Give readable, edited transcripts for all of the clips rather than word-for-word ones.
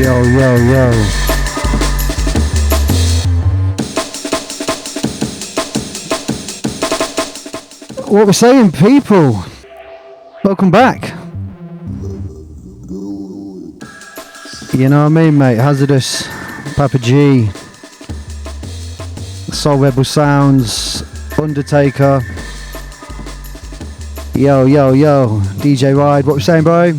Yo, yo, yo. What we're saying, people? Welcome back. You know what I mean, mate? Hazardous, Papa G, Soul Rebel Sounds, Undertaker. Yo, yo, yo. DJ Ride, what we're saying, bro?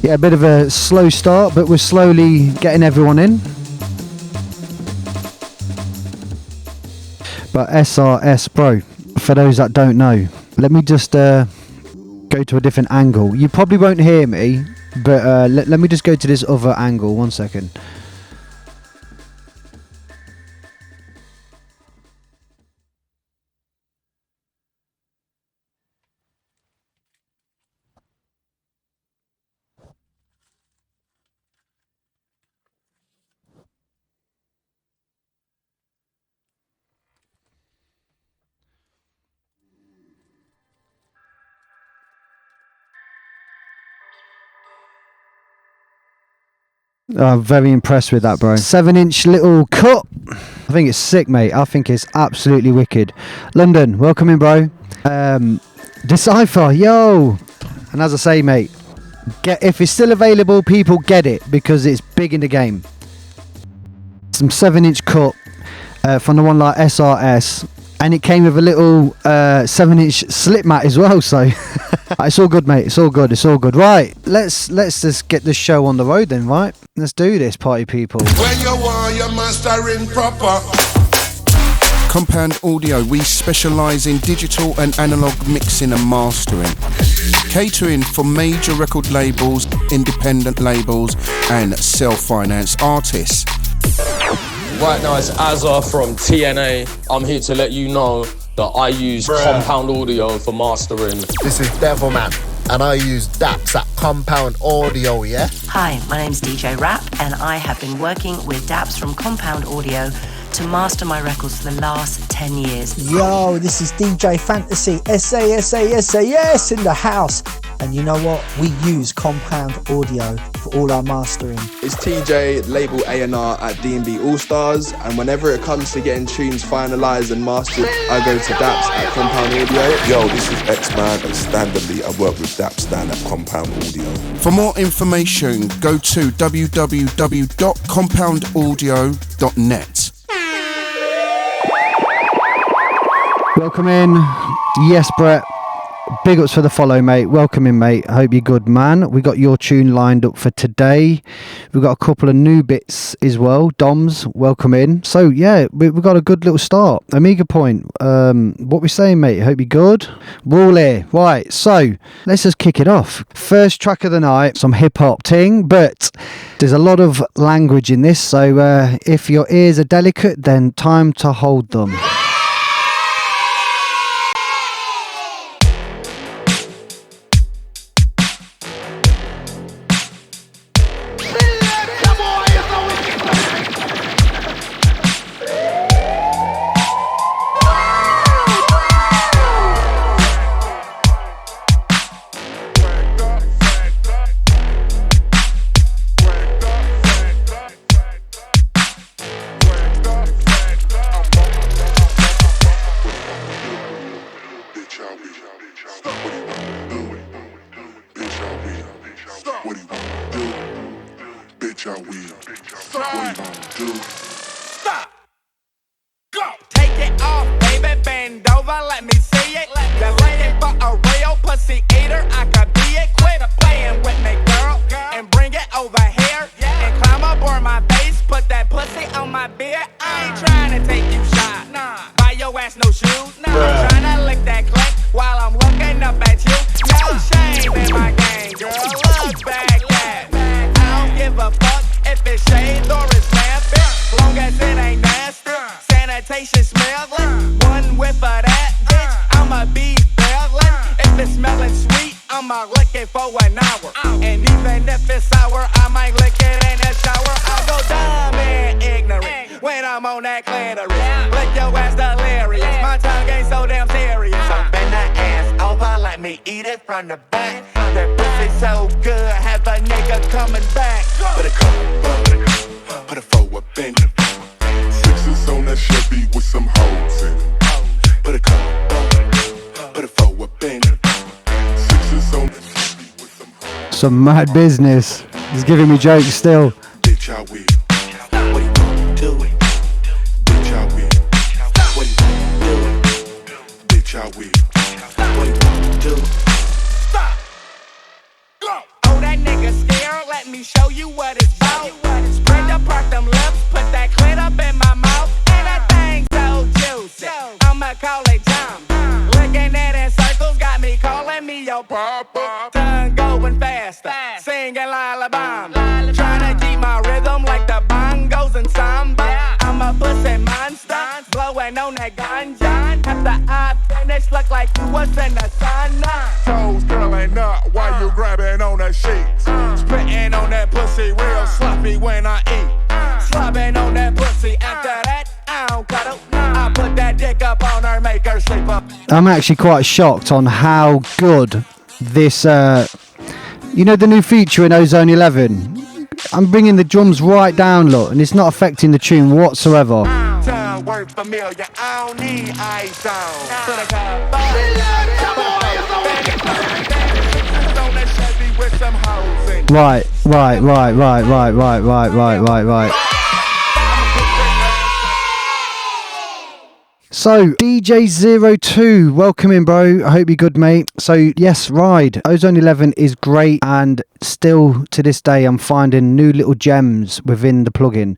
Yeah, a bit of a slow start, but we're slowly getting everyone in. But SRS, bro, for those that don't know, let me just go to a different angle. You probably won't hear me, but let me just go to this other angle. 1 second. I'm very impressed with that, bro. 7-inch little cut. I think it's sick, mate. I think it's absolutely wicked. London, welcome in, bro. Decipher, yo. And as I say, mate, if it's still available, people get it because it's big in the game. Some 7-inch cut from the one like SRS. And it came with a little 7-inch slip mat as well, so it's all good, mate. It's all good. It's all good. Right, let's just get this show on the road then, right? Let's do this, party people. When you want your mastering proper. Compound Audio, we specialise in digital and analogue mixing and mastering. Catering for major record labels, independent labels and self-financed artists. Right now it's Azza from TNA. I'm here to let you know that I use Compound Audio for mastering. This is Devilman, and I use DAPS at Compound Audio, yeah? Hi, my name's DJ Rap, and I have been working with DAPS from Compound Audio to master my records for the last 10 years. Yo, this is DJ Fantasy, SAS in the house. And you know what? We use Compound Audio for all our mastering. It's TJ, label A&R at D&B All Stars, and whenever it comes to getting tunes finalised and mastered, I go to DAPS at Compound Audio. Yo, this is X-Man, and standardly I work with DAPS down at Compound Audio. For more information, go to www.compoundaudio.net. Welcome in. Yes, Brett. Big ups for the follow, mate. Welcome in, mate. I hope you're good, man. We got your tune lined up for today. We've got a couple of new bits as well. Doms, welcome in. So, yeah, we've got a good little start. Amiga Point, what we saying, mate? Hope you're good. We're all here. Right, so let's just kick it off. First track of the night, some hip-hop ting, but there's a lot of language in this, so if your ears are delicate, then time to hold them. Eat it from the back. That pussy so good, have a nigga nigga coming back. Put a forward bend. Sixes on that Chevy with some holes in it. Put a forward bend. Sixes on that Chevy with some holes. Some mad business. He's giving me jokes still. Bitch, I will. What you gonna do? Bitch, I will. What you gonna do? Bitch, I will. What you gonna do? Stop. Go. Oh, that nigga scared. Let me show you what it's about. Spread apart them lips. Put that clit up in my mouth. And that thing so juicy. I'ma call it jump. Looking at it in circles. Got me calling me your papa. Tongue going faster. Singing lullaby. Trying to keep my rhythm like the bongos and samba. I'm a pussy monster. Blowing on that ganja. After I finish, look like you was in the sauna. Toes curling up while you grabbing on the sheets. Spitting on that pussy real sloppy when I eat. Slobbing on that pussy after that, I don't cuddle. I put that dick up on her, make her sleep up. I'm actually quite shocked on how good this, you know, the new feature in Ozone 11. I'm bringing the drums right down, look, and it's not affecting the tune whatsoever. Tongue word familiar, I don't need ice Right. So, DJ02, welcome in, bro. I hope you're good, mate. So, yes, Ride. Ozone 11 is great, and still to this day, I'm finding new little gems within the plugin.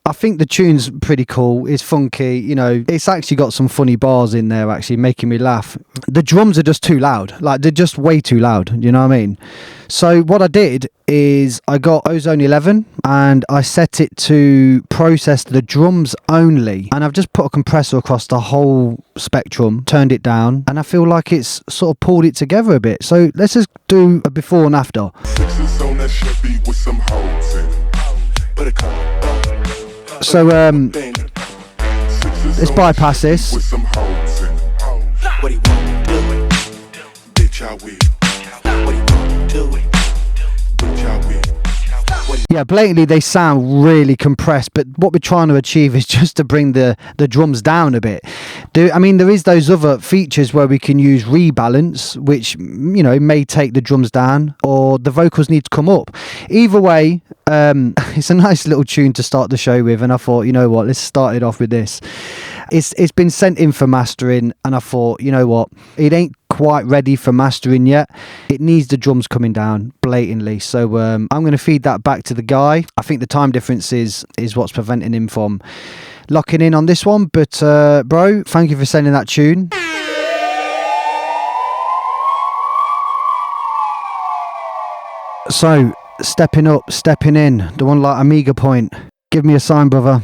I think the tune's pretty cool. It's funky, you know. It's actually got some funny bars in there, actually, making me laugh. The drums are just too loud. Like, they're just way too loud, you know what I mean? So what I did is I got Ozone 11 and I set it to process the drums only. And I've just put a compressor across the whole spectrum, turned it down, and I feel like it's sort of pulled it together a bit. So let's just do a before and after. Sixes on that Chevy with some holes in it. Put a So let's bypass this. With some holes in it. What do you want to do? Bitch, I will. What do you want to do? Bitch, I will. Yeah, blatantly they sound really compressed, but what we're trying to achieve is just to bring the drums down a bit. I mean, there is those other features where we can use rebalance, which, you know, may take the drums down, or the vocals need to come up. Either way, it's a nice little tune to start the show with, and I thought, you know what, let's start it off with this. It's been sent in for mastering, and I thought, you know what, it ain't quite ready for mastering yet. It needs the drums coming down blatantly. So I'm going to feed that back to the guy. I think the time difference is what's preventing him from locking in on this one. But bro, thank you for sending that tune. So stepping up, stepping in, the one like Amiga Point. Give me a sign, brother.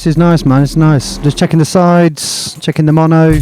This is nice, man. It's nice. Just checking the sides, checking the mono.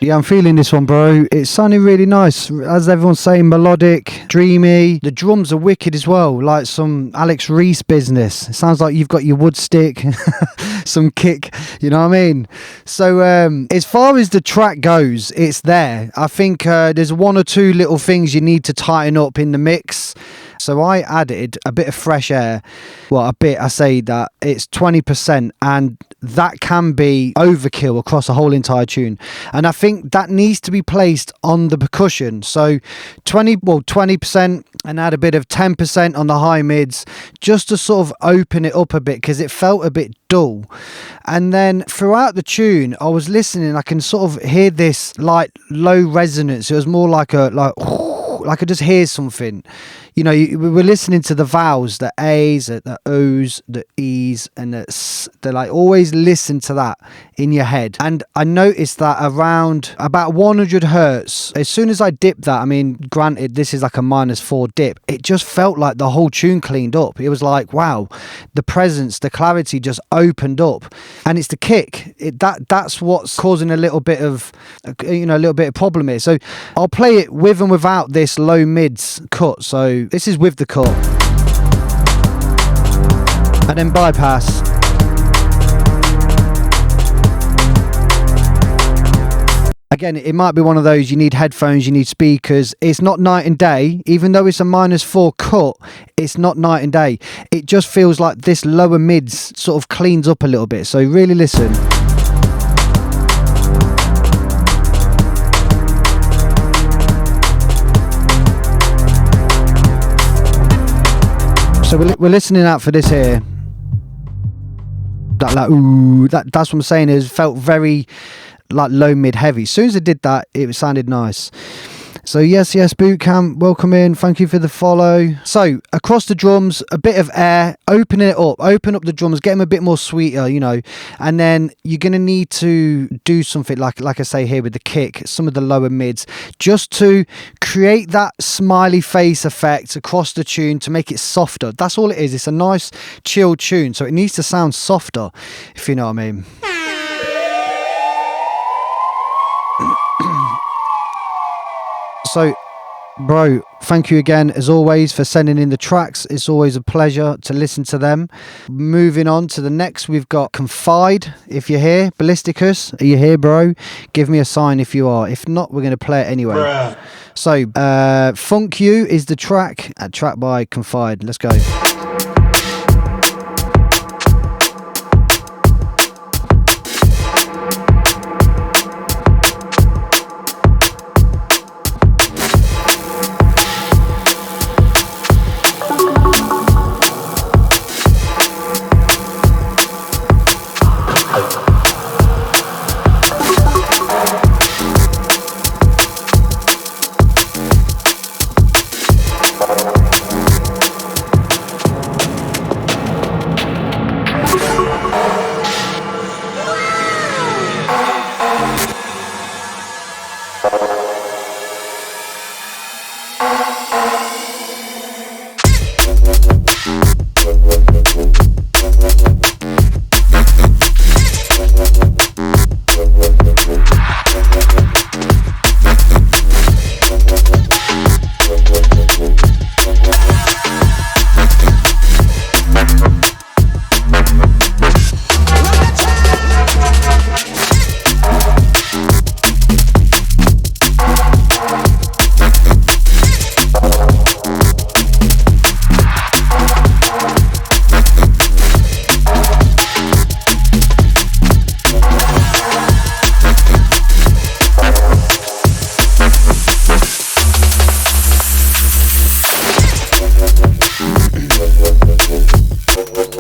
Yeah, I'm feeling this one, bro. It's sounding really nice. As everyone's saying, melodic, dreamy. The drums are wicked as well, like some Alex Reese business. It sounds like you've got your wood stick, some kick, you know what I mean? So as far as the track goes, it's there. I think there's one or two little things you need to tighten up in the mix. So I added a bit of fresh air. Well, a bit, I say that it's 20%, and that can be overkill across a whole entire tune. And I think that needs to be placed on the percussion. So 20%, and add a bit of 10% on the high mids, just to sort of open it up a bit, because it felt a bit dull. And then throughout the tune, I was listening, I can sort of hear this like low resonance. It was more like I just hear something. You know, we were listening to the vowels, the A's, the O's, the E's, and the S. They're like, always listen to that in your head. And I noticed that around about 100 hertz, as soon as I dipped that, I mean, granted, this is like a -4 dip, it just felt like the whole tune cleaned up. It was like, wow, the presence, the clarity just opened up. And it's the kick. That's what's causing a little bit of problem here. So I'll play it with and without this low mids cut. So this is with the cut, and then bypass. Again, it might be one of those, you need headphones, you need speakers. It's not night and day. Even though it's a -4 cut, it's not night and day. It just feels like this lower mids sort of cleans up a little bit. So really listen. So we're listening out for this here. That's what I'm saying. It felt very like low mid heavy. As soon as I did that, it sounded nice. So yes, Bootcamp, welcome in. Thank you for the follow. So across the drums, a bit of air, open up the drums, get them a bit more sweeter, you know. And then you're gonna need to do something like I say here with the kick, some of the lower mids, just to create that smiley face effect across the tune to make it softer. That's all it is. It's a nice chill tune, so it needs to sound softer, if you know what I mean. So Bro, thank you again, as always, for sending in the tracks. It's always a pleasure to listen to them. Moving on to the next, we've got Confide. If you're here, Ballisticus, are you here, bro? Give me a sign if you are. If not, we're going to play it anyway. Bruh. So, Funk You is the track, a track by Confide. Let's go.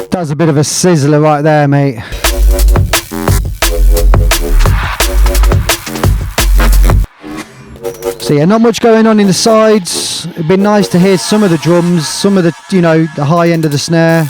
That was a bit of a sizzler right there, mate. So yeah, not much going on in the sides. It'd been nice to hear some of the drums, some of the, you know, the high end of the snare.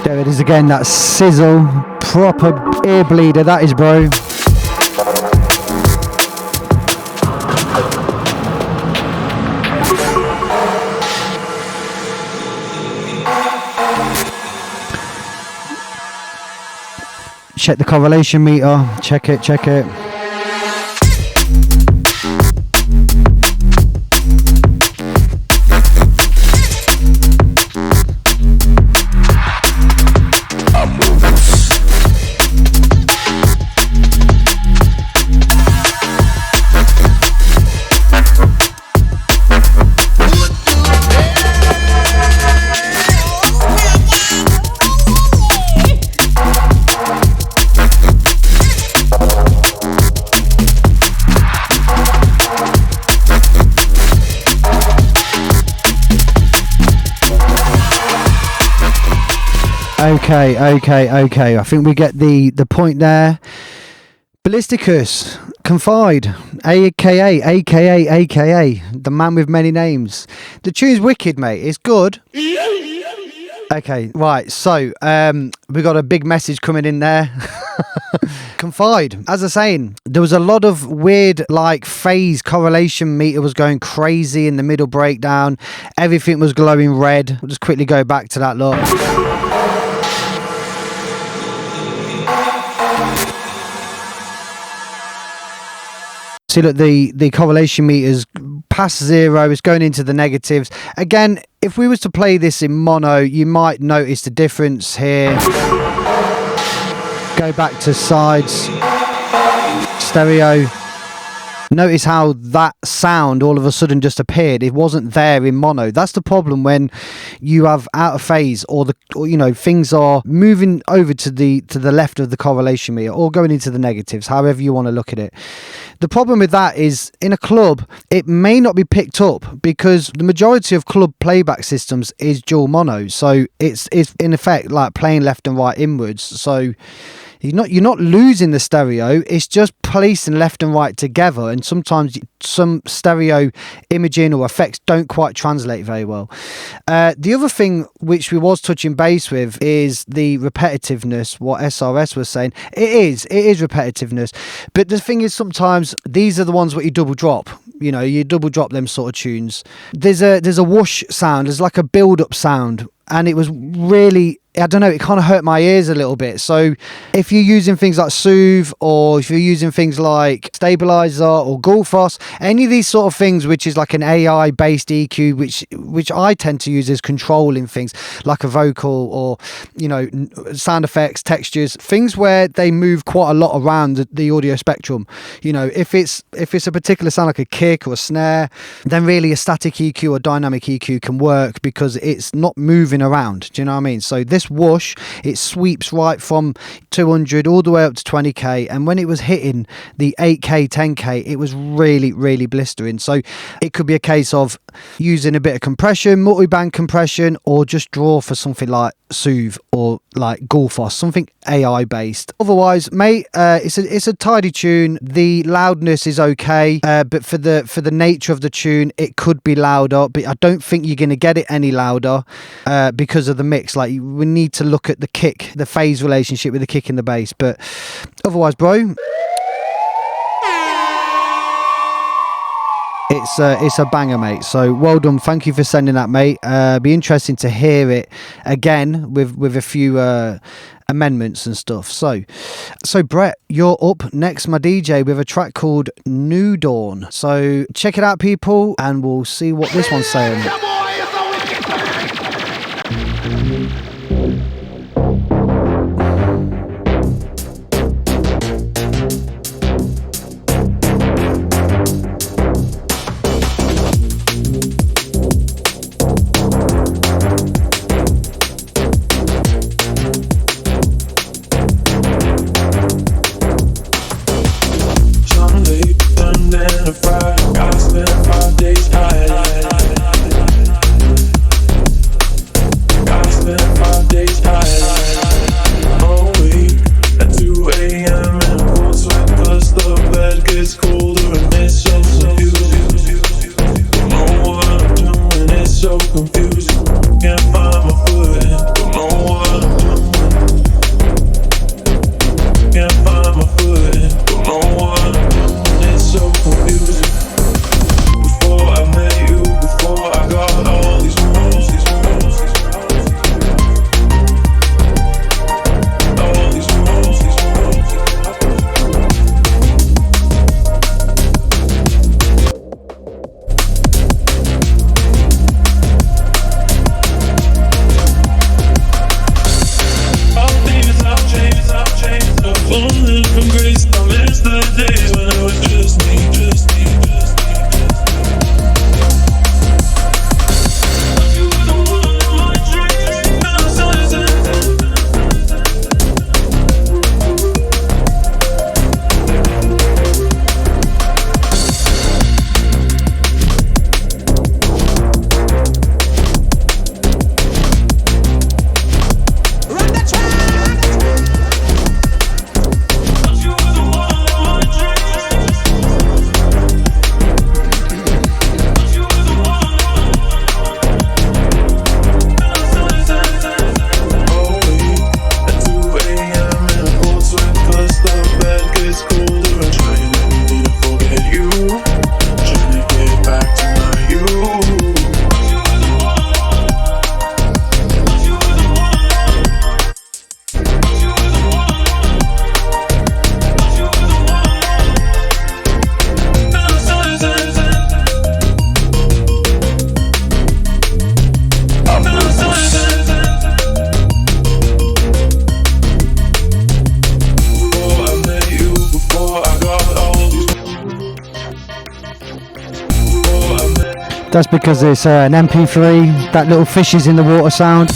There it is again, that sizzle, proper ear bleeder, that is, bro. Check the correlation meter, check it, check it. Okay. I think we get the point there. Ballisticus, Confide, aka, the man with many names. The tune's wicked, mate. It's good. Okay, right. So, we got a big message coming in there. Confide, as I was saying, there was a lot of weird, like, phase correlation meter was going crazy in the middle breakdown. Everything was glowing red. We'll just quickly go back to that look. See, look, the correlation meter's past zero, it's going into the negatives. Again, if we was to play this in mono, you might notice the difference here. Go back to sides, stereo. Notice how that sound all of a sudden just appeared. It wasn't there in mono. That's the problem when you have out of phase or you know, things are moving over to the left of the correlation meter or going into the negatives, however you want to look at it. The problem with that is in a club, it may not be picked up because the majority of club playback systems is dual mono. So it's in effect like playing left and right inwards. So you're not losing the stereo, it's just placing left and right together, and sometimes some stereo imaging or effects don't quite translate very well. The other thing which we was touching base with is the repetitiveness, what SRS was saying. It is repetitiveness, but the thing is, sometimes these are the ones what you double drop. You know, you double drop them sort of tunes. There's a whoosh sound, there's like a build up sound, and it was really, I don't know, it kind of hurt my ears a little bit. So if you're using things like Soothe, or if you're using things like Stabilizer or Gullfoss, any of these sort of things which is like an AI based EQ, which I tend to use as controlling things like a vocal, or, you know, sound effects, textures, things where they move quite a lot around the audio spectrum. You know, if it's a particular sound like a kick or a snare, then really a static EQ or dynamic EQ can work because it's not moving around. Do you know what I mean? So this whoosh, it sweeps right from 200 all the way up to 20k, and when it was hitting the 8k 10k, it was really, really blistering. So it could be a case of using a bit of compression, multi-band compression, or just draw for something like Soothe or like Gullfoss, something AI based. Otherwise, mate, it's a tidy tune. The loudness is okay, but for the nature of the tune, it could be louder, but I don't think you're going to get it any louder because of the mix. Like, we need to look at the kick, the phase relationship with the kick and the bass. But otherwise, bro, it's a banger, mate. So well done. Thank you for sending that, mate. Be interesting to hear it again with a few amendments and stuff. So Brett, you're up next, my DJ, with a track called New Dawn. So check it out, people, and we'll see what this one's saying. That's because it's an MP3, that little fishes in the water sound.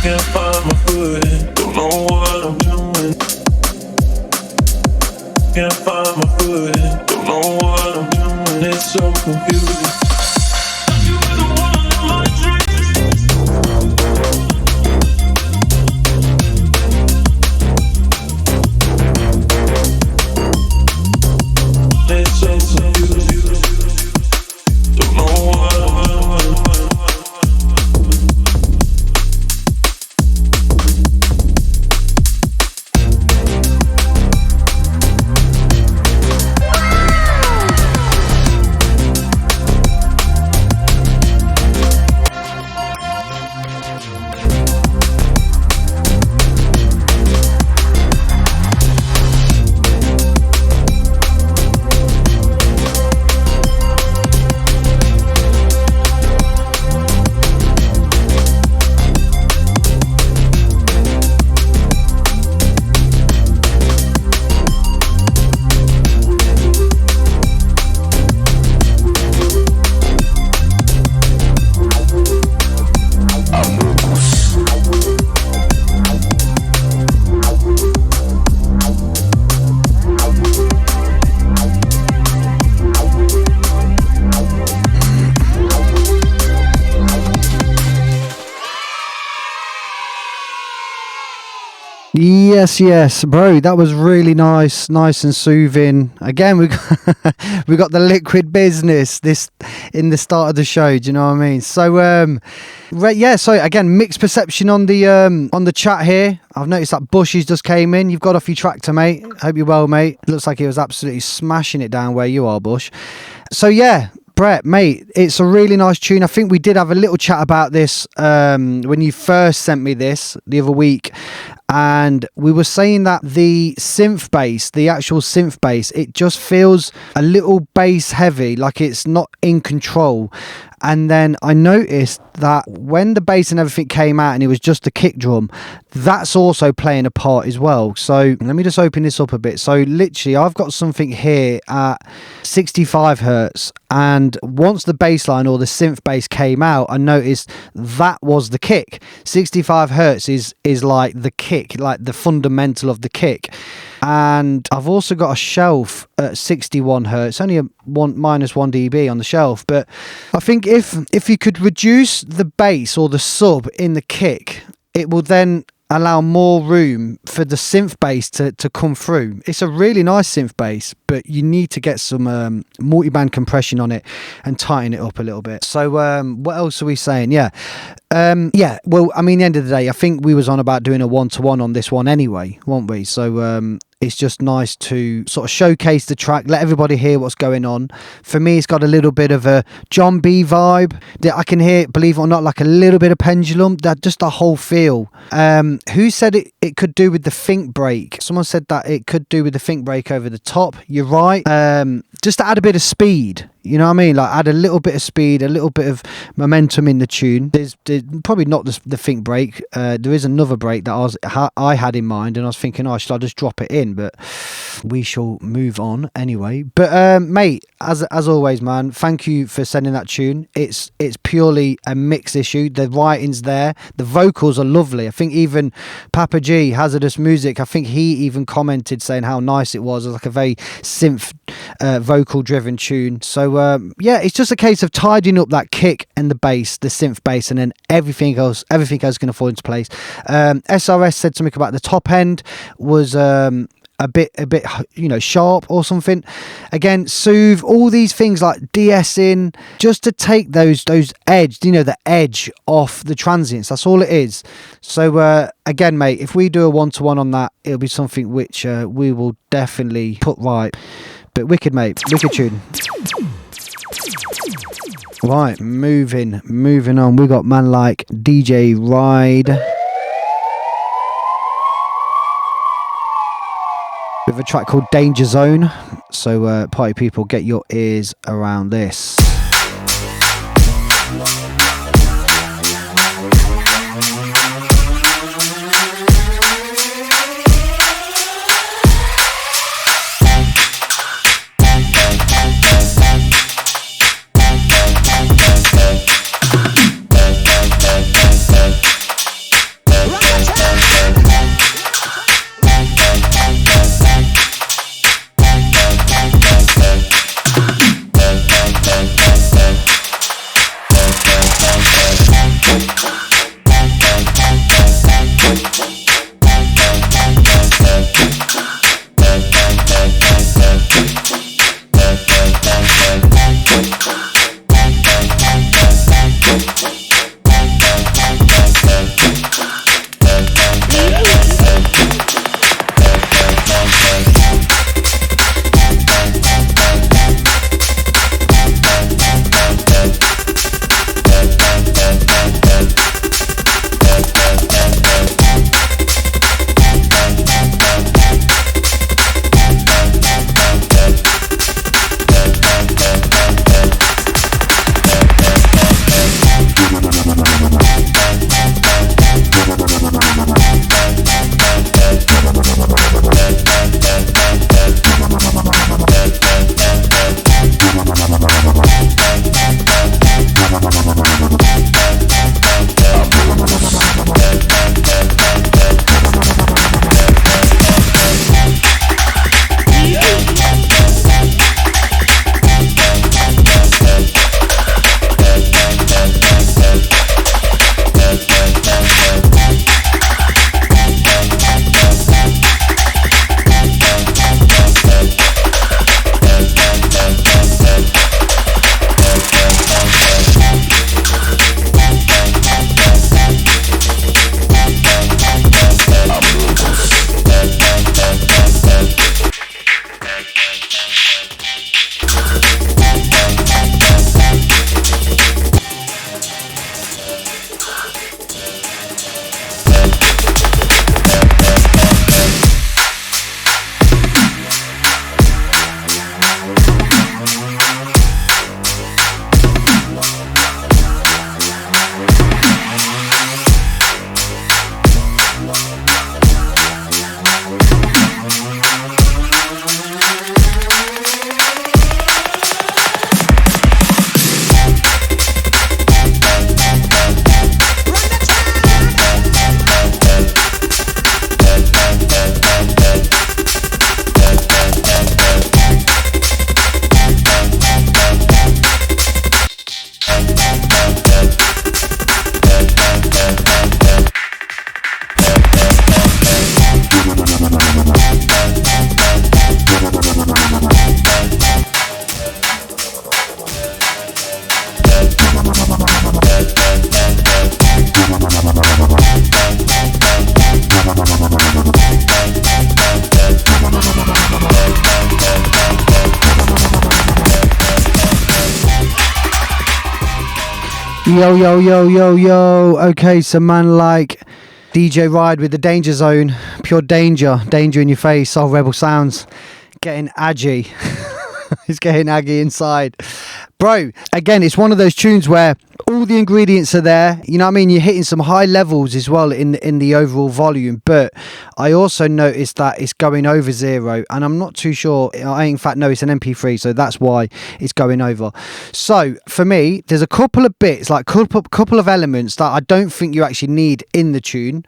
Can't find my footing, don't know what I'm doing. Can't find my footing, don't know what I'm doing. It's so confusing. Yes, bro. That was really nice and soothing. Again, we got the liquid business this in the start of the show. Do you know what I mean? So, yeah. So again, mixed perception on the chat here. I've noticed that Bushies just came in. You've got off your tractor, mate. Hope you're well, mate. Looks like he was absolutely smashing it down where you are, Bush. So yeah. Brett, mate, it's a really nice tune. I think we did have a little chat about this when you first sent me this the other week. And we were saying that the synth bass, the actual synth bass, it just feels a little bass heavy, like it's not in control. And then I noticed that when the bass and everything came out and it was just the kick drum, that's also playing a part as well. So let me just open this up a bit. So literally I've got something here at 65 hertz, and once the bass line or the synth bass came out, I noticed that was the kick. 65 hertz is like the kick, like the fundamental of the kick. And I've also got a shelf at 61 hertz, only a minus 1 dB on the shelf. But I think if you could reduce the bass or the sub in the kick, it will then allow more room for the synth bass to come through. It's a really nice synth bass, but you need to get some multi-band compression on it and tighten it up a little bit. So what else are we saying? Yeah, well, I mean, at the end of the day, I think we was on about doing a one-to-one on this one anyway, weren't we? So it's just nice to sort of showcase the track, let everybody hear what's going on. For me, it's got a little bit of a John B vibe. I can hear, believe it or not, like a little bit of pendulum, that just the whole feel. Who said it could do with the think break? Someone said that it could do with the think break over the top. You're right. Just to add a bit of speed. You know what I mean? Like add a little bit of speed, a little bit of momentum in the tune. There's probably not the think break. There is another break that I had in mind, and I was thinking, oh, should I just drop it in? But we shall move on anyway. But mate, as always, man, thank you for sending that tune. It's purely a mix issue. The writing's there. The vocals are lovely. I think even Papa G, Hazardous Music, I think he even commented saying how nice it was. It was like a very synth vocal driven tune. So yeah, it's just a case of tidying up that kick and the bass, the synth bass, and then everything else going to fall into place. SRS said something about the top end was a bit sharp or something. Again, soothe, all these things like de-essing, just to take those edge, the edge off the transients. That's all it is. So again, mate, if we do a one-to-one on that, it'll be something which we will definitely put right. But wicked, mate, wicked tune. Right, moving on. We got man like DJ Ride with a track called Danger Zone. So party people, get your ears around this. Yo, yo, yo, yo, yo. Okay, so man like DJ Ride with the Danger Zone. Pure danger. Danger in your face. Soul Rebel Sounds. Getting aggy. He's getting aggy inside. Bro, again, it's one of those tunes where all the ingredients are there. You know what I mean? You're hitting some high levels as well in the overall volume. But I also noticed that it's going over 0. And I'm not too sure. I in fact know it's an MP3. So that's why it's going over. So for me, there's a couple of bits, like couple of elements that I don't think you actually need in the tune.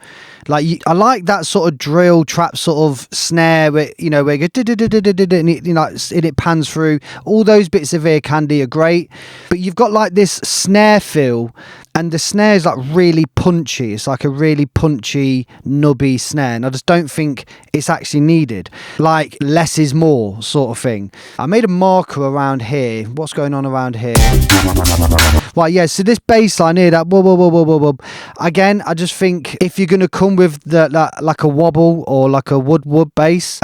Like I like that sort of drill trap sort of snare where, you know, where you go and it pans through. All those bits of ear candy are great, but you've got like this snare feel, and the snare is like really punchy. It's like a really punchy, nubby snare, and I just don't think it's actually needed. Like less is more sort of thing. I made a marker around here. What's going on around here? Right, yeah, so this bass line here, that whoa, whoa, whoa, whoa, whoa, whoa. Again, I just think if you're going to come with like a wobble or like a wood bass,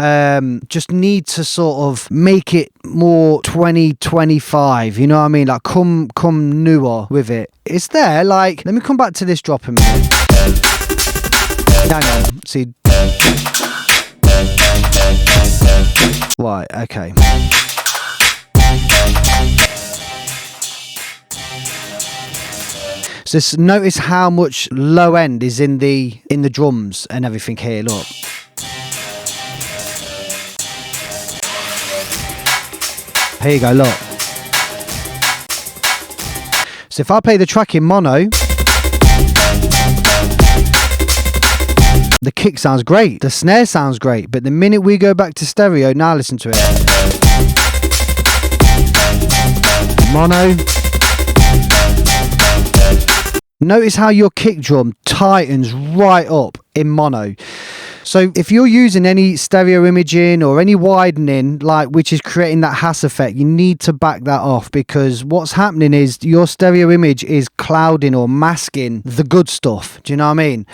just need to sort of make it more 2025, you know what I mean? Like come newer with it. It's there, like, let me come back to this drop a minute. Hang on, see. Right, okay. So just notice how much low end is in the drums and everything here, look. Here you go, look. So if I play the track in mono, the kick sounds great, the snare sounds great, but the minute we go back to stereo, now listen to it. Mono. Notice how your kick drum tightens right up in mono. So if you're using any stereo imaging or any widening, like which is creating that Hass effect, you need to back that off, because what's happening is your stereo image is clouding or masking the good stuff. Do you know what I mean?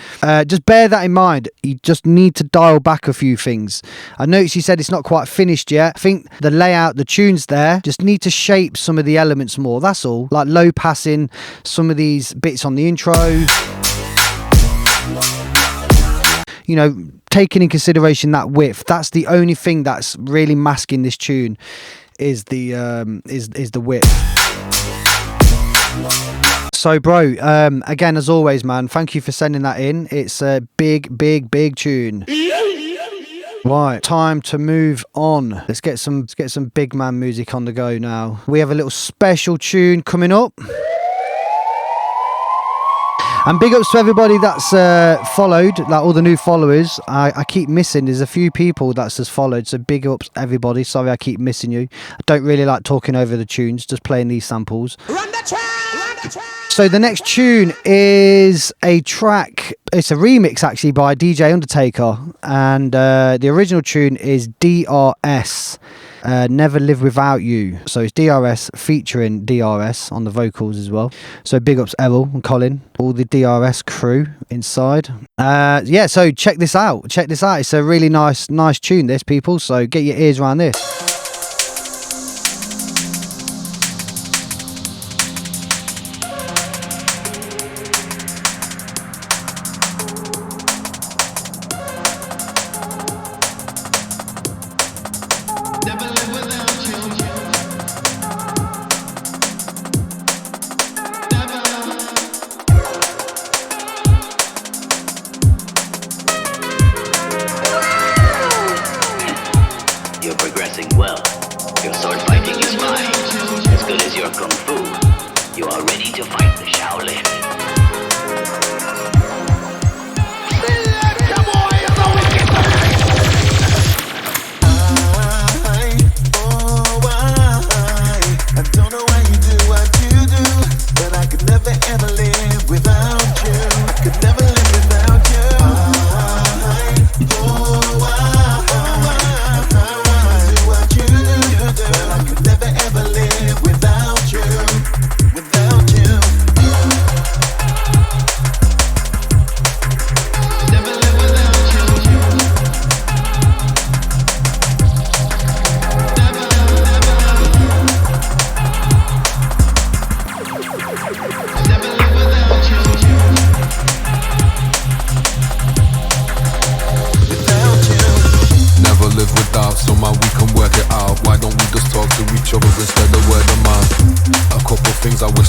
Just bear that in mind. You just need to dial back a few things. I noticed you said it's not quite finished yet. I think the layout, the tunes there, just need to shape some of the elements more. That's all. Like low passing some of these bits on the intro. You know, taking in consideration that width, that's the only thing that's really masking this tune is the width. So bro, again as always man, thank you for sending that in. It's a big tune. Right, time to move on. Let's get some big man music on the go now. We have a little special tune coming up. And big ups to everybody that's followed, like all the new followers. I keep missing. There's a few people that's just followed, so big ups everybody. Sorry I keep missing you. I don't really like talking over the tunes, just playing these samples. Run the track! So the next tune is a track, it's a remix actually by DJ Undertaker, and the original tune is DRS. Never Live Without You. So it's DRS featuring DRS on the vocals as well. So big ups Errol and Colin, all the DRS crew inside. Yeah, so check this out. It's a really nice tune, this, people. So get your ears around this. You're progressing well.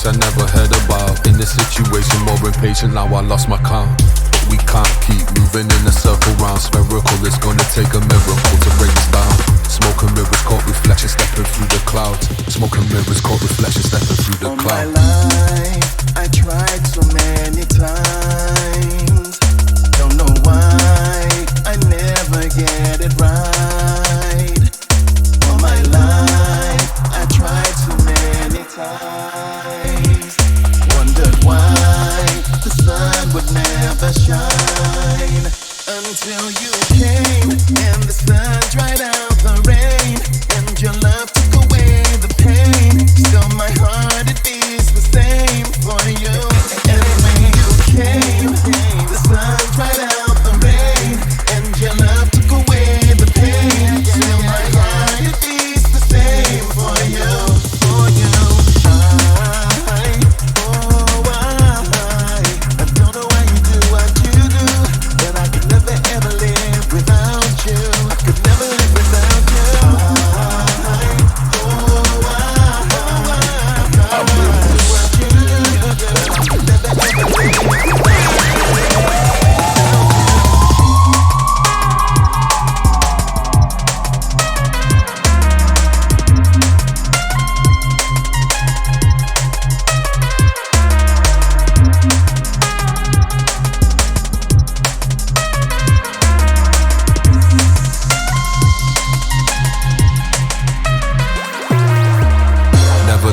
I never heard about. In the situation, more impatient, now I lost my count. But we can't keep moving in a circle round. Spherical, it's gonna take a miracle to break this down. Smoke and mirrors caught reflection stepping through the clouds. Smoke and mirrors caught reflection stepping through the clouds. All my life, I tried so many times. Don't know why I never get it right. All my life, I tried so many times. Wondered why the sun would never shine. Until you came and the sun dried out the rain, and your love took away the pain. Still my heart, it beats the same for you. And when you came, the sun dried out the rain, and your love took away the pain. Still my heart, it beats the same for you, for you. I don't know why you do what you do, but I could never ever live without you. I could never live without you.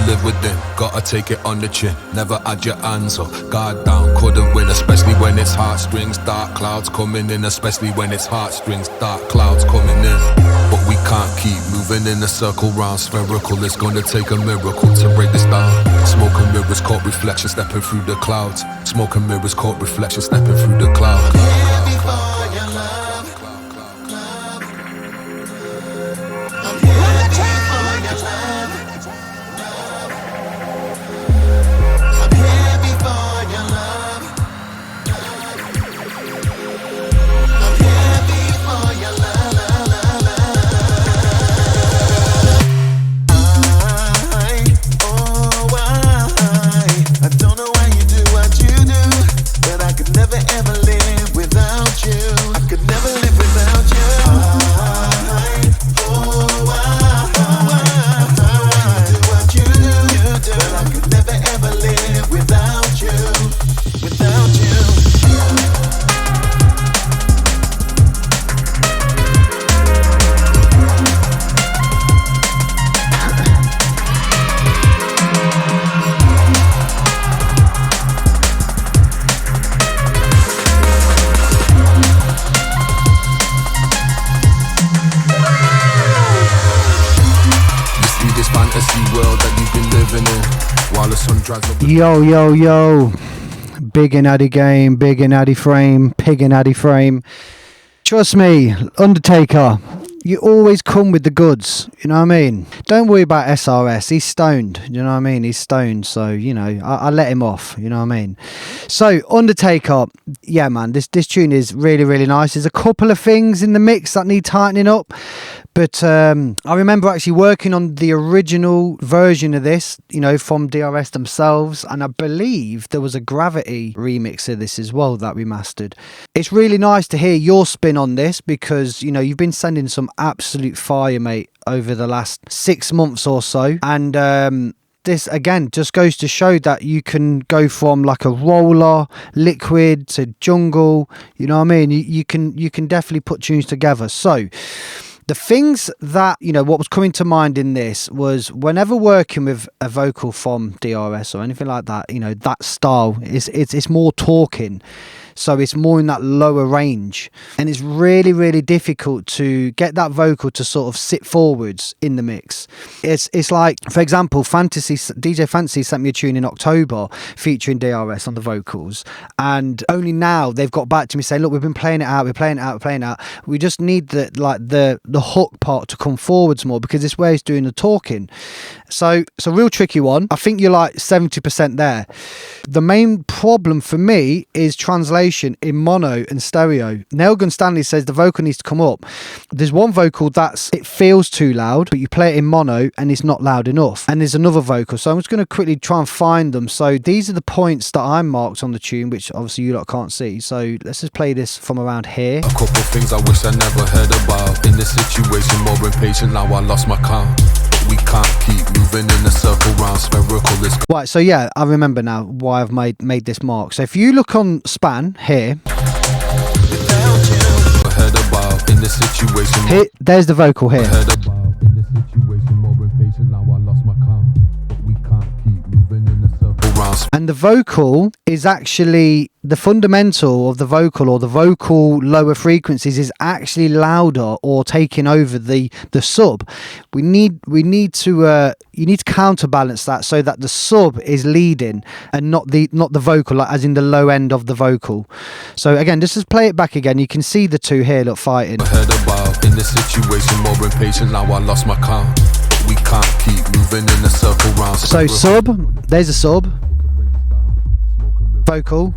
Live with them, gotta take it on the chin. Never had your hands up, guard down, couldn't win. Especially when it's heartstrings, dark clouds coming in. Especially when it's heartstrings, dark clouds coming in. But we can't keep moving in a circle round. Spherical, it's gonna take a miracle to break this down. Smoke and mirrors caught reflection stepping through the clouds. Smoke and mirrors caught reflection stepping through the clouds. Yo, big and addy game, big and addy frame, pig and addy frame. Trust me, Undertaker, you always come with the goods, you know what I mean? Don't worry about SRS, he's stoned, you know what I mean? He's stoned, so, you know, I let him off, you know what I mean? So, Undertaker, yeah, man, this tune is really, really nice. There's a couple of things in the mix that need tightening up, but I remember actually working on the original version of this, you know, from DRS themselves, and I believe there was a Gravity remix of this as well that we mastered. It's really nice to hear your spin on this because, you know, you've been sending some absolute fire, mate, over the last 6 months or so, and this again just goes to show that you can go from like a roller, liquid to jungle, you know what I mean? You can definitely put tunes together. So the things that, you know, what was coming to mind in this was whenever working with a vocal from DRS or anything like that, you know, that style it's more talking. So it's more in that lower range, and it's really, really difficult to get that vocal to sort of sit forwards in the mix. It's like, for example, DJ Fantasy sent me a tune in October featuring DRS on the vocals, and only now they've got back to me saying, look, we've been playing it out, we just need the hook part to come forwards more because it's where he's doing the talking. So it's a real tricky one. I think you're like 70% there. The main problem for me is translation modulation in mono and stereo. Nailgun Stanley says the vocal needs to come up. There's one vocal it feels too loud, but you play it in mono and it's not loud enough. And there's another vocal. So I'm just going to quickly try and find them. So these are the points that I marked on the tune, which obviously you lot can't see. So let's just play this from around here. A couple things I wish I never heard about. In this situation, more impatient now I lost my count. But we can't keep moving in a circle round spherical. Right, so yeah, I remember now why I've made this mark. So if you look on span here, there's the vocal here. And the vocal is actually, the fundamental of the vocal, or the vocal lower frequencies, is actually louder or taking over the sub. You need to counterbalance that so that the sub is leading and not the vocal, like as in the low end of the vocal. So again, just play it back again. You can see the two here, look, fighting. In this situation, more impatient now I lost my count. But we can't keep moving in a circle round. So sub, there's a sub. Vocal.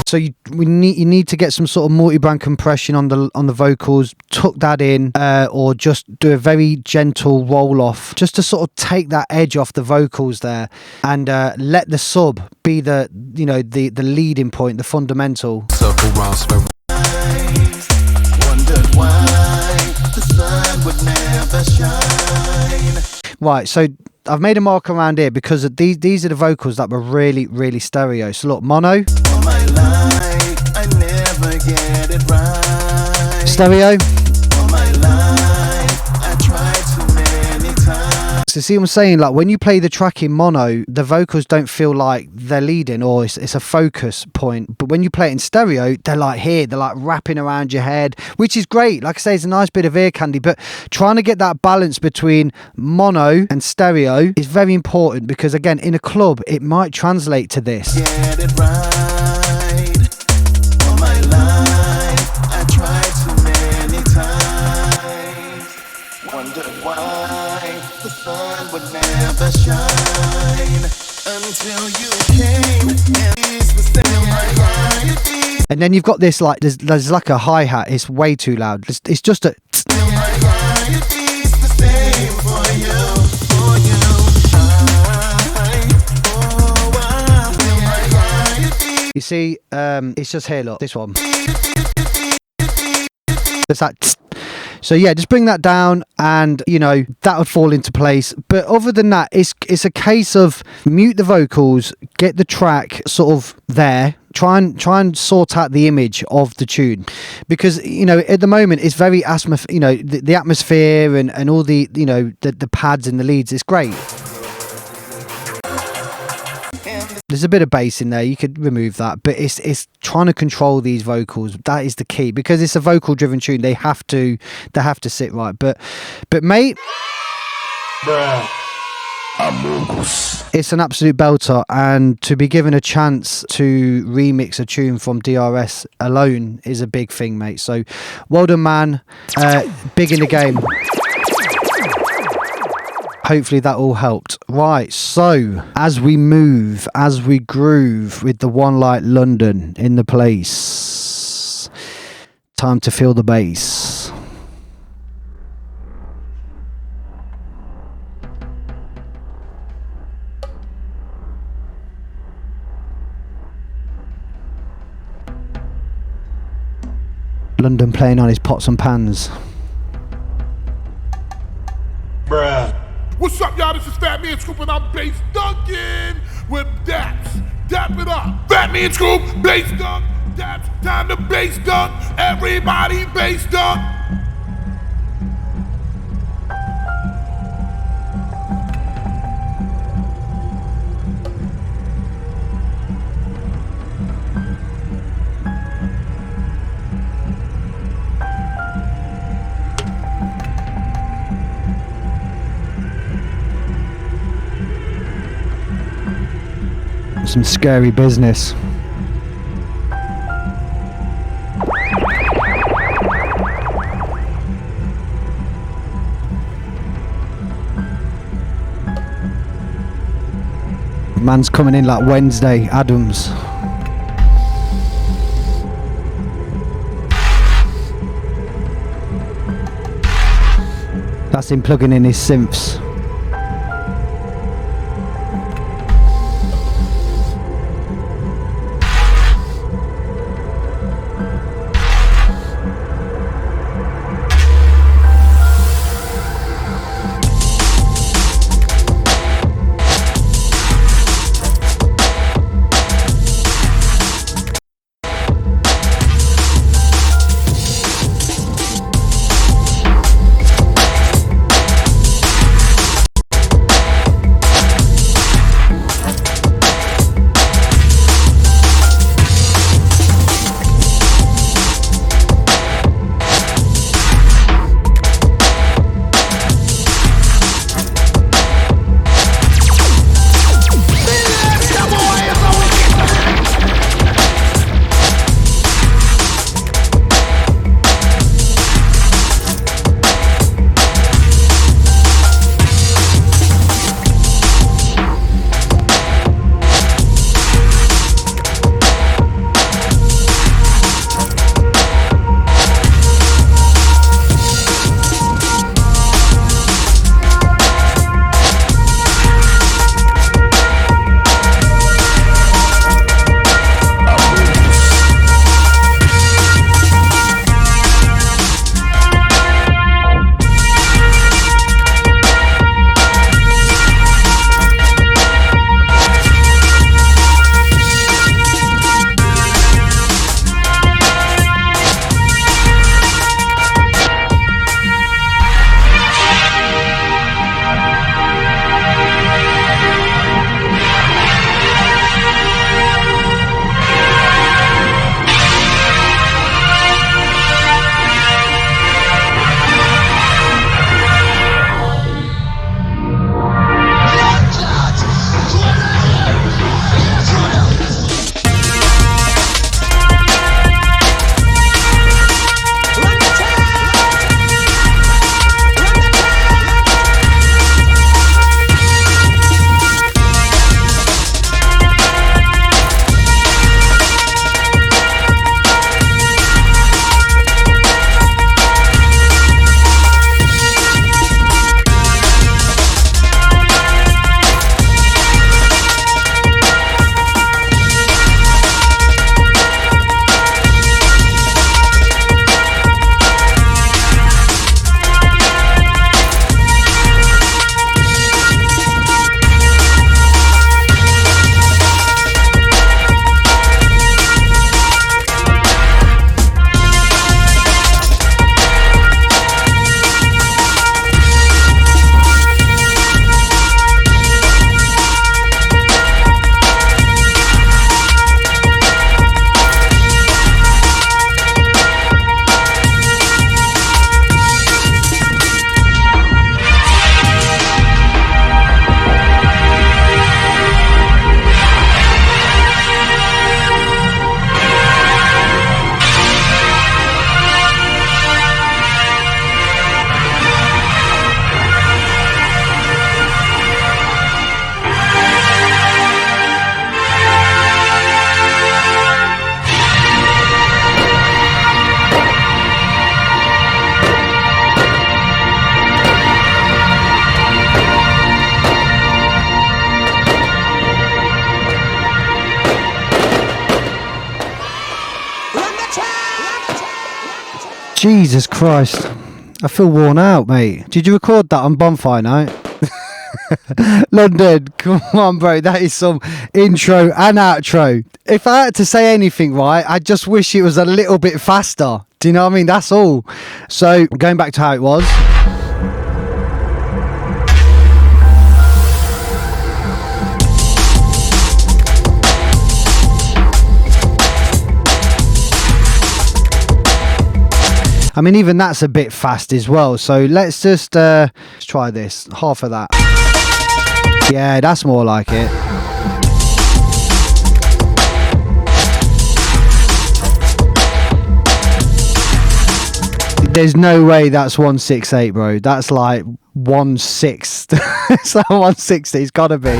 So you need to get some sort of multi-band compression on the vocals, tuck that in, or just do a very gentle roll off, just to sort of take that edge off the vocals there, and let the sub be the leading point, the fundamental. Circle round, wondered why the sun would never shine. Right, so I've made a mark around here because these are the vocals that were really, really stereo. So look, mono. All my life, I never get it right. Stereo. All my life, I tried so many times. So see what I'm saying? Like when you play the track in mono, the vocals don't feel like they're leading, or it's a focus point. But when you play it in stereo, they're like here, they're like wrapping around your head, which is great. Like I say, it's a nice bit of ear candy, but trying to get that balance between mono and stereo is very important, because again, in a club, it might translate to this. Get it right. All my life, I tried so many times. Wondered why the sun would never shine until you came and eased the same right. And then you've got this, like there's like a hi-hat. It's way too loud. It's just a. You see, it's just here. Look, this one. It's that. So yeah, just bring that down, and that would fall into place. But other than that, it's a case of mute the vocals, get the track sort of there. Try and sort out the image of the tune, because at the moment it's very the atmosphere and all the the pads and the leads. It's great. There's a bit of bass in there, you could remove that, but it's trying to control these vocals. That is the key, because it's a vocal driven tune. They have to sit right. But mate, bruh, it's an absolute belter, and to be given a chance to remix a tune from DRS alone is a big thing, mate. So well done, man. Big in the game. Hopefully that all helped. Right, so as we groove with the one like London in the place, time to feel the bass. London playing on his pots and pans. Bruh. What's up, y'all? This is Fat Man Scoop, and I'm Bass Duncan with Daps. Dap it up. Fat Man Scoop, Bass Dunk, Daps. Time to Bass Dunk. Everybody Bass Dunk. Some scary business. Man's coming in like Wednesday Addams. That's him plugging in his synths. Jesus Christ. I feel worn out, mate. Did you record that on Bonfire Night? London, come on, bro. That is some intro and outro. If I had to say anything, right, I just wish it was a little bit faster. Do you know what I mean? That's all. So, going back to how it was. I mean, even that's a bit fast as well. So let's just let's try this. Half of that. Yeah, that's more like it. There's no way that's 168, bro. That's like 1/6. It's like 160. It's gotta be.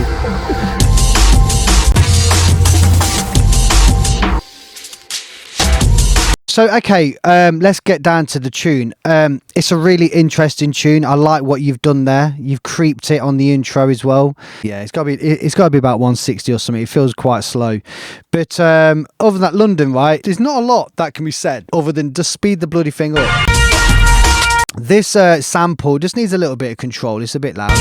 So, okay, let's get down to the tune. It's a really interesting tune. I like what you've done there. You've creeped it on the intro as well. Yeah, it's got to be about 160 or something. It feels quite slow. But other than that, London, right? There's not a lot that can be said other than just speed the bloody thing up. This sample just needs a little bit of control. It's a bit loud.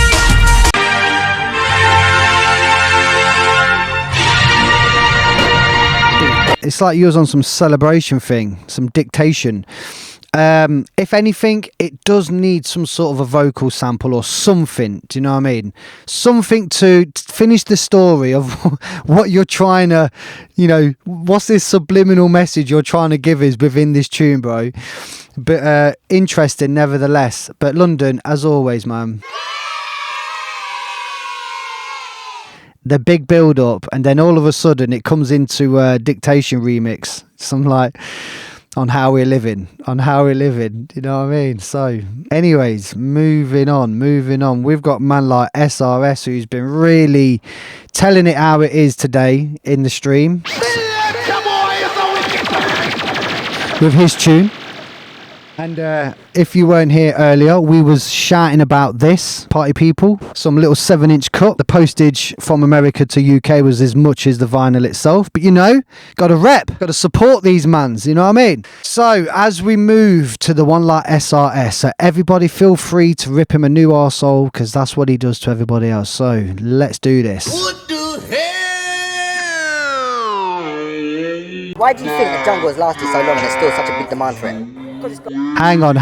It's like you was on some celebration thing, some dictation. If anything, it does need some sort of a vocal sample or something. Do you know what I mean? Something to finish the story of what you're trying to, what's this subliminal message you're trying to give us within this tune, bro. But interesting nevertheless. But London, as always, man. The big build up, and then all of a sudden it comes into a dictation remix. Something like on how we're living. You know what I mean? So, anyways, moving on. We've got a man like SRS who's been really telling it how it is today in the stream with his tune. And if you weren't here earlier, we was shouting about this, party people, some little 7-inch cut. The postage from America to UK was as much as the vinyl itself. But got to rep, got to support these mans, you know what I mean? So as we move to the one like SRS, so everybody feel free to rip him a new arsehole, because that's what he does to everybody else. So let's do this. What the hell? Why do you think the jungle has lasted so long and there's still such a big demand for it? Hang on.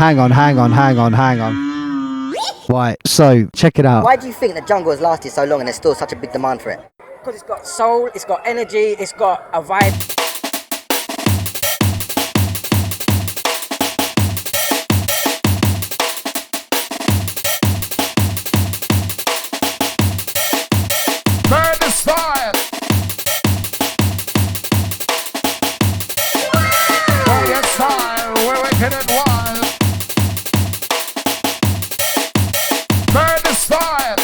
Right, so check it out. Why do you think the jungle has lasted so long and there's still such a big demand for it? Because it's got soul, it's got energy, it's got a vibe. Murder style. Murder style, we're wicked and wild. Murder style.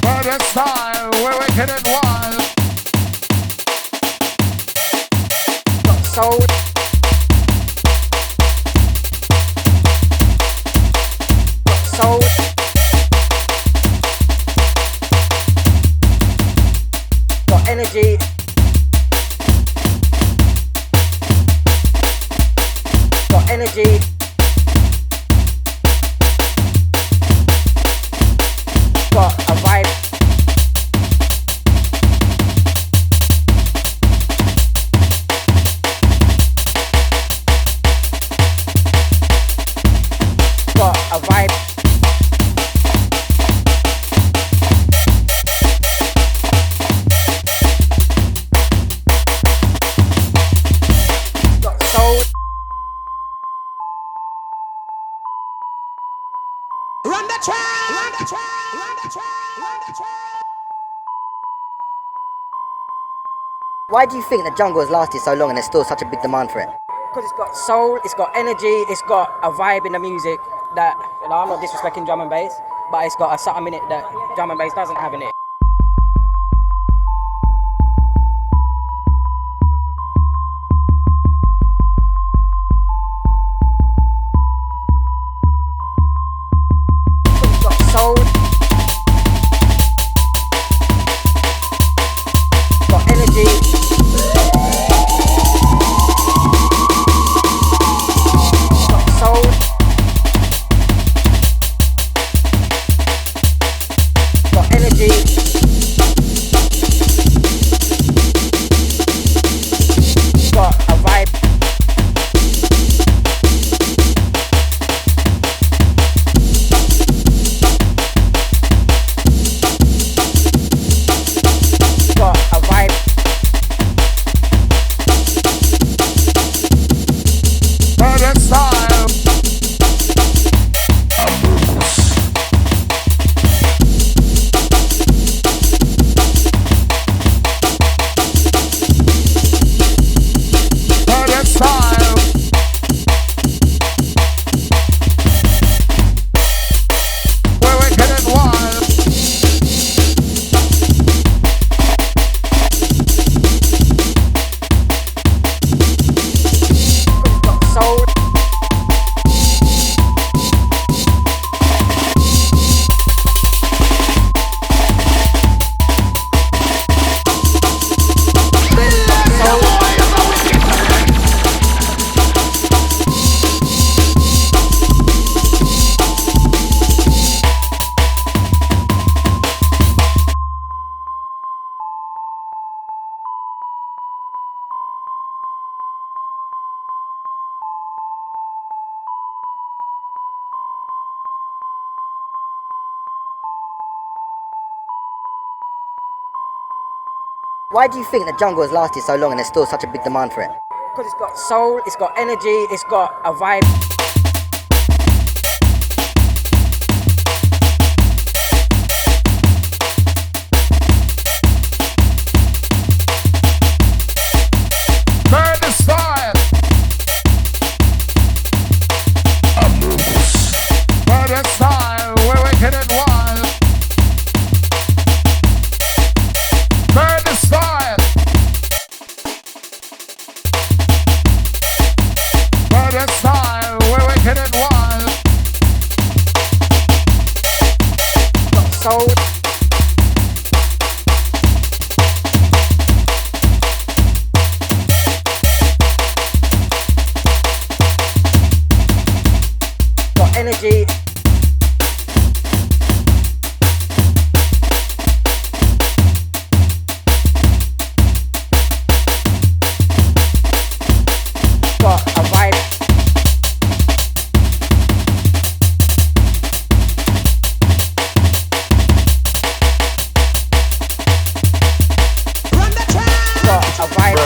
Murder style, we're wicked and wild. Got soul. Got soul. Got energy. Got energy. Got a vibe. Got a vibe. Got soul. Run the track! Run the track! Run the track! Run the track! Why do you think the jungle has lasted so long and there's still such a big demand for it? Because it's got soul, it's got energy, it's got a vibe in the music that, I'm not disrespecting drum and bass, but it's got a something in it that drum and bass doesn't have in it. It's got soul, got energy. Soul, got energy. Why do you think the jungle has lasted so long and there's still such a big demand for it? Because it's got soul, it's got energy, it's got a vibe. Murder style. Murder style, we're wicked and wild. Murder style. Murder style, we're wicked and wild. Got soul. Got energy. Got a vibe. Got a vibe.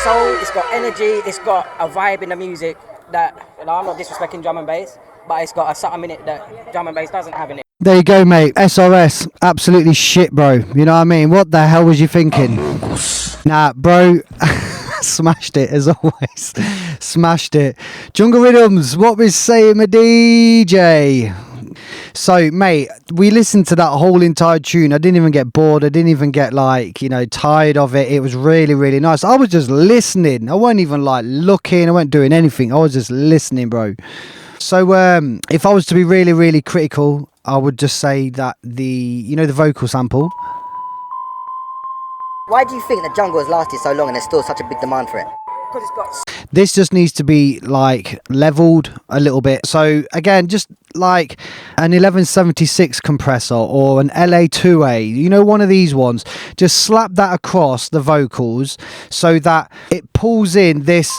Soul, it's got energy, it's got a vibe in the music that, I'm not disrespecting drum and bass, but it's got a something in it that drum and bass doesn't have in it. There you go, mate. SOS, absolutely shit, bro. You know what I mean? What the hell was you thinking? Nah, bro, smashed it as always. Smashed it. Jungle Rhythms, what was saying, my DJ? So, mate, we listened to that whole entire tune. I didn't even get bored. I didn't even get, tired of it. It was really, really nice. I was just listening. I wasn't even, looking. I wasn't doing anything. I was just listening, bro. So, if I was to be really, really critical, I would just say that the vocal sample. Why do you think the jungle has lasted so long and there's still such a big demand for it? Because it's got... This just needs to be leveled a little bit. So again, just like an 1176 compressor or an LA2A, one of these ones, just slap that across the vocals so that it pulls in this.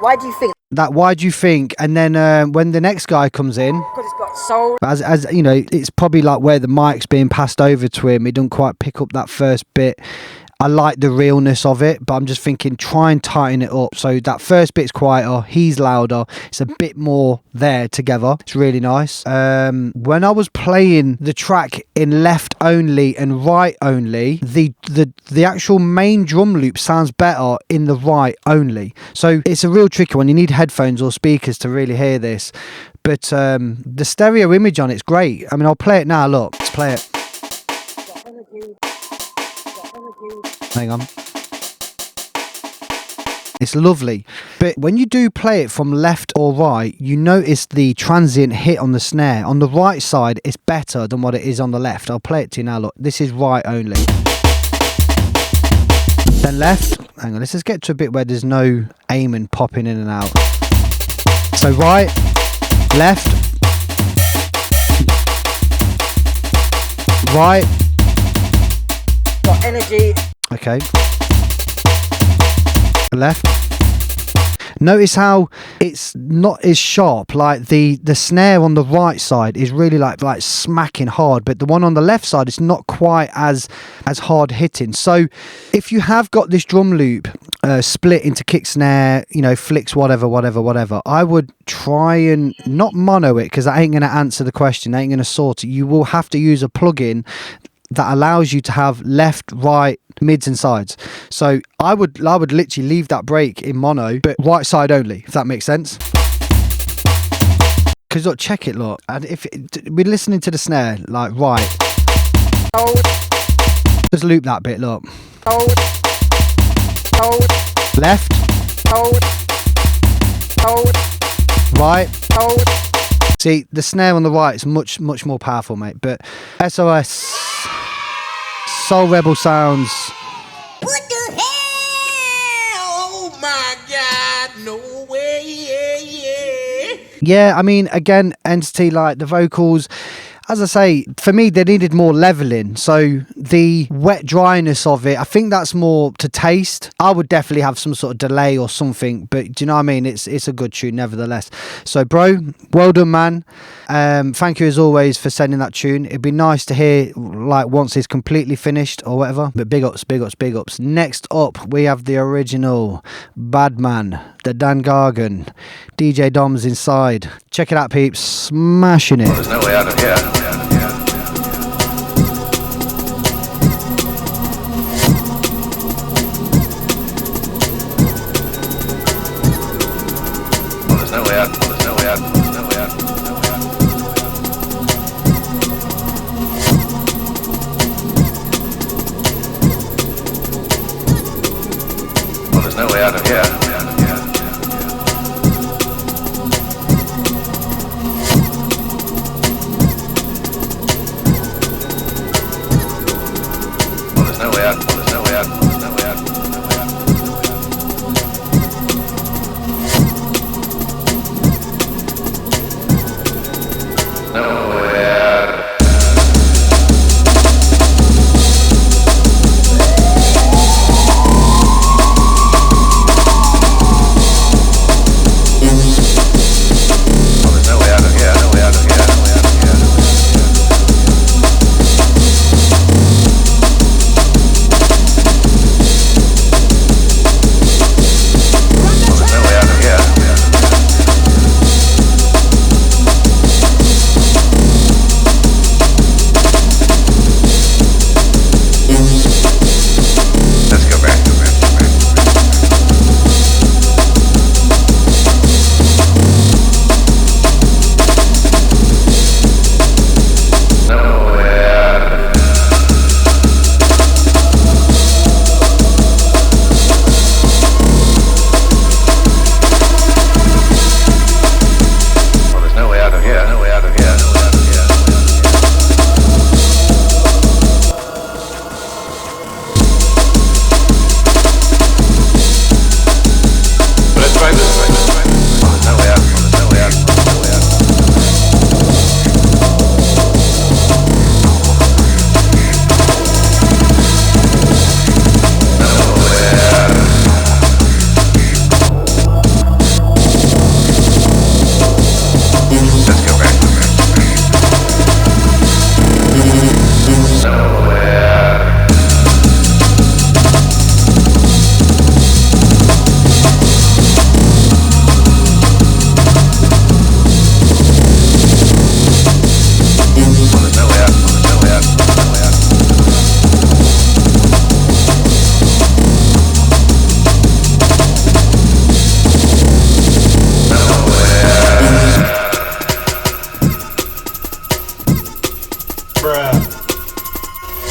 Why do you think? That why do you think? And then when the next guy comes in, because it's got soul. As you know, it's probably like where the mic's being passed over to him. He doesn't quite pick up that first bit. I like the realness of it, but I'm just thinking try and tighten it up so that first bit's quieter, he's louder, it's a bit more there together. It's really nice. When I was playing the track in left only and right only, the actual main drum loop sounds better in the right only. So it's a real tricky one. You need headphones or speakers to really hear this. But the stereo image on it's great. I mean, I'll play it now. Look, let's play it. Hang on. It's lovely. But when you do play it from left or right, you notice the transient hit on the snare. On the right side, it's better than what it is on the left. I'll play it to you now. Look, this is right only. Then left. Hang on, let's just get to a bit where there's no aiming popping in and out. So right, left, right. Got energy. Okay. Left. Notice how it's not as sharp. Like the snare on the right side is really like smacking hard, but the one on the left side is not quite as hard hitting. So if you have got this drum loop split into kick, snare, flicks, whatever, I would try and not mono it, because that ain't going to answer the question. That ain't going to sort it. You will have to use a plugin that allows you to have left, right, mids and sides. So I would literally leave that break in mono, but right side only, if that makes sense. Because look, check it, look. And we're listening to the snare, right. Just loop that bit, look. Left. Right. See, the snare on the right is much, much more powerful, mate. But SOS, Soul Rebel sounds. What the hell? Oh my God, no way, yeah. Yeah, I mean, again, entity, like the vocals, as I say, for me, they needed more leveling. So the wet dryness of it, I think that's more to taste. I would definitely have some sort of delay or something, but do you know what I mean? It's a good tune nevertheless. So bro, well done, man. Thank you as always for sending that tune. It'd be nice to hear like once it's completely finished or whatever. But big ups, big ups, big ups. Next up, we have the original Badman, the Dan Gargan, DJ Dom's inside. Check it out, peeps. Smashing it. There's no way out of here. There's no way out. There's no way out. There's no way out. There's no way out of here. There's no way out. There's no way out. There's no way out.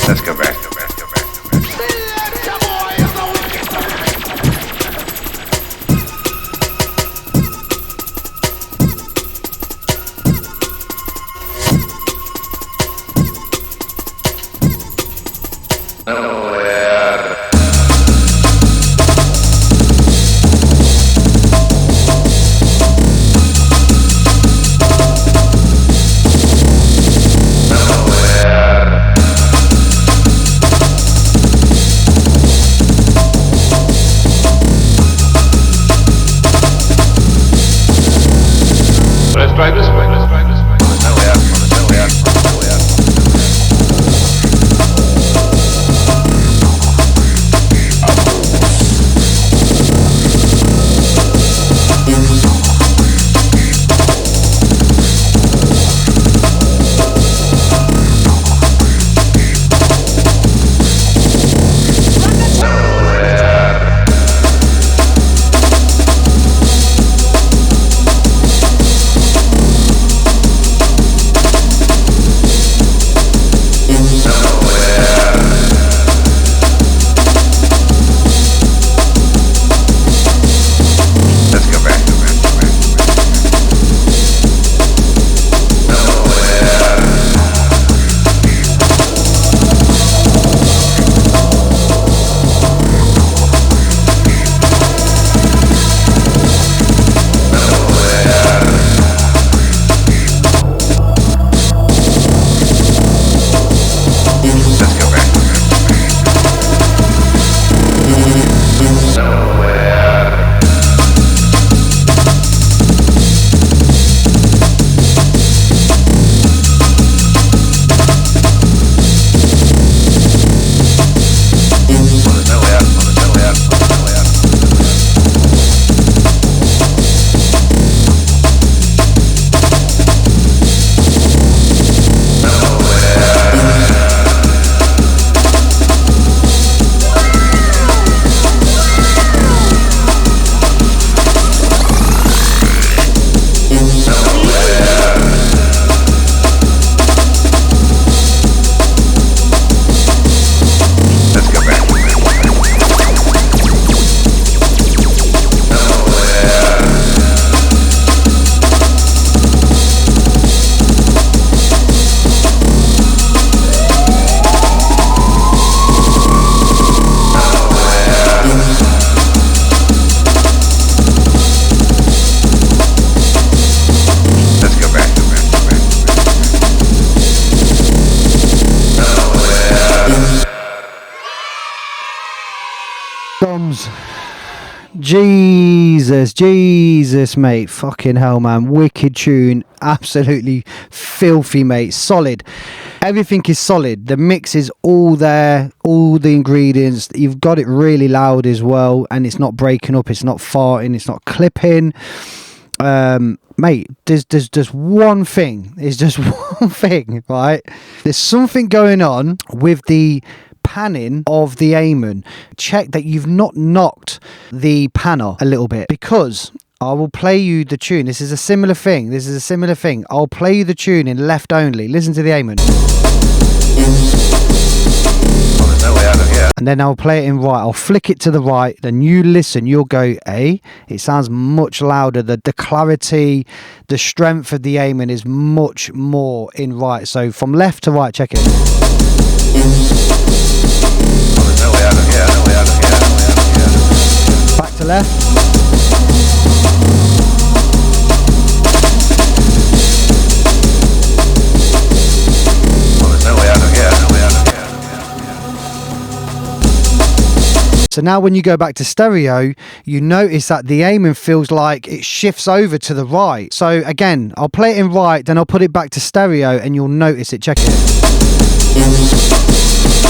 Let's go back. Jesus, mate. Fucking hell, man. Wicked tune. Absolutely filthy, mate. Solid. Everything is solid. The mix is all there. All the ingredients. You've got it really loud as well. And it's not breaking up. It's not farting. It's not clipping. Mate, there's just one thing. It's just one thing, right? There's something going on with the panning of the Amon. Check that you've not knocked the panner a little bit, because I will play you the tune. This is a similar thing. I'll play you the tune in left only. Listen to the Amon. And then I'll play it in right. I'll flick it to the right. Then you listen. You'll go, it sounds much louder. The clarity, the strength of the Amon is much more in right. So from left to right, check it. Back to left. So now when you go back to stereo, you notice that the Amon feels like it shifts over to the right. So again, I'll play it in right, then I'll put it back to stereo and you'll notice it. Check it.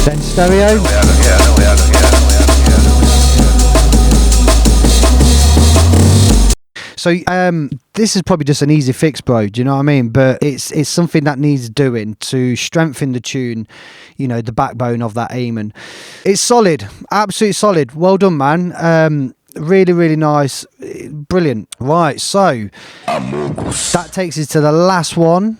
Then stereo. So this is probably just an easy fix, bro. Do you know what I mean? But it's something that needs doing to strengthen the tune, you know, the backbone of that Amon. It's solid, absolutely solid. Well done, man. Really, really nice. Brilliant. Right, so that takes us to the last one.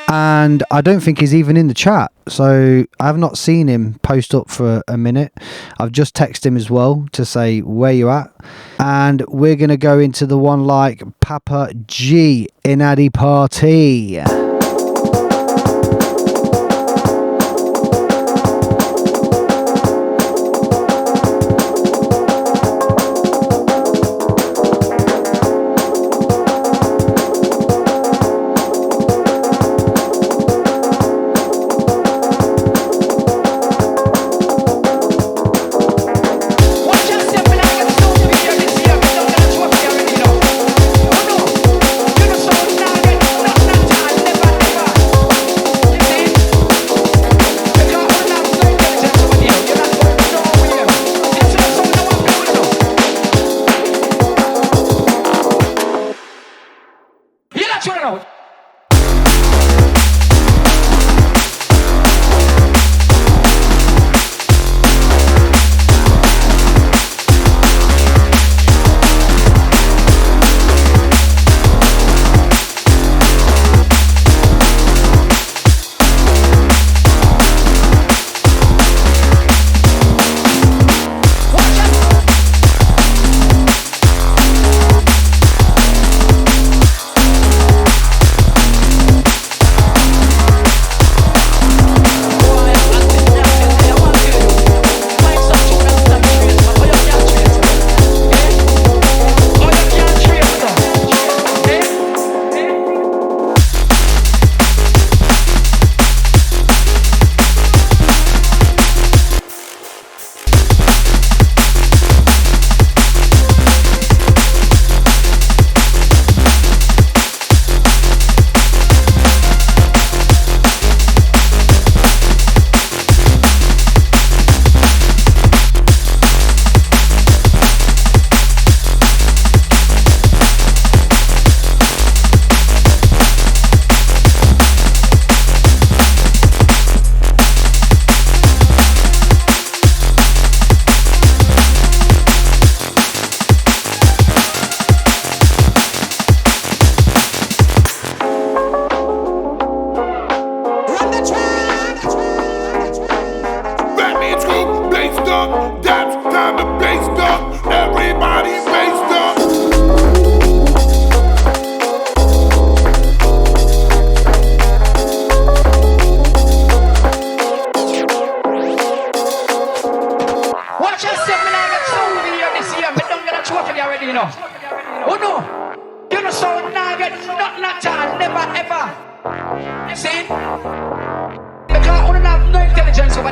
And I don't think he's even in the chat. So I've not seen him post up for a minute. I've just texted him as well to say where you at. And we're going to go into the one like Papa G in Addy Party.